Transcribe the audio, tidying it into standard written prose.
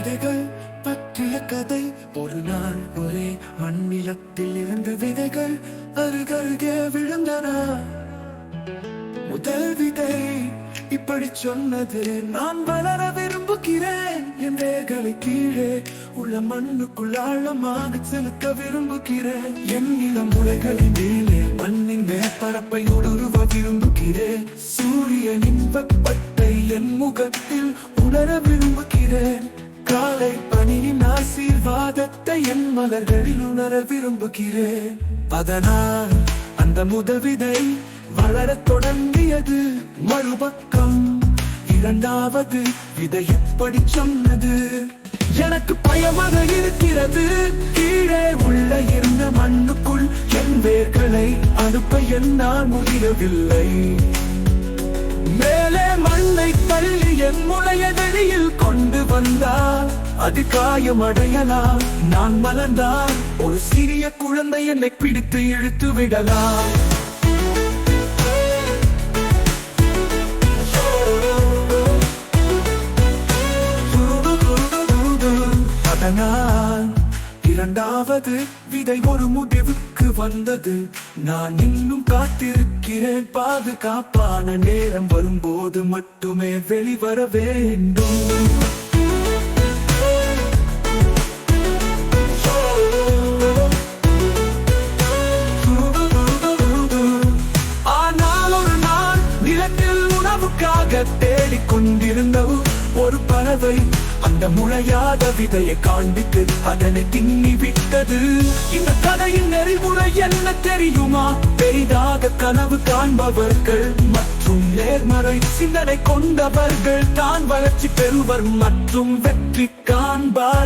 விதைகள் பற்றிய கதை. ஒரு நாள் ஒரே மண்ணிலத்தில் இருந்து விதைகள் அருகருகே விழுந்தன. முதல் விதை இப்படி சொன்னது, நான் வளர விரும்புகிறேன், என் வேர்களை கீழே உள்ள மண்ணுக்குள் ஆழமாக செலுத்த விரும்புகிறேன். என் இளம் முளைகளின் மேலே மண்ணின் மேற்பரப்பை ஊடுருவ விரும்புகிறேன். சூரியனின் வெப்பத்தை என் முகத்தில் உணர விரும்புகிறேன். காலை பனியின் ஆசீர்வாதத்தை என் மலர்களில் உணர விரும்புகிறேன். அதனால் அந்த முதவிதை வளரத் தொடங்கியது. மறுபக்கம் இரண்டாவது விதை எப்படி சொன்னது, எனக்கு பயமாக இருக்கிறது. கீழே உள்ள இருந்த மண்ணுக்குள் என் வேர்களை அனுப்ப என்னால் முடியவில்லை. மேலே மண்ணை தள்ளி என் முளைய வெளியில் கொண்டு வந்தால் அது காயமடையலாம். நான் மலர்ந்தால் ஒரு சிறிய குழந்தை என்னை பிடித்து இழுத்து விடலாம். அதனால் இரண்டாவது விதை ஒரு முடிவுக்கு வந்தது. நான் இன்னும் காத்திருக்கிறேன். பாதுகாப்பான நேரம் வரும்போது மட்டுமே வெளிவர வேண்டும். ஆனால் ஒரு நாள் நிலத்தில் உணவுக்காக தேடிக்கொண்டிருந்த ஒரு பறவை அந்த முளையாத விதையை காண்பித்து அதனை தின்னி விட்டது. இந்த கதையின் நெறிமுறை என்ன தெரியுமா? பெரிதாக கனவு காண்பவர்கள் மற்றும் நேர்மறை சிந்தனை கொண்டவர்கள் தான் வளர்ச்சி பெறுவர் மற்றும் வெற்றி காண்பார்.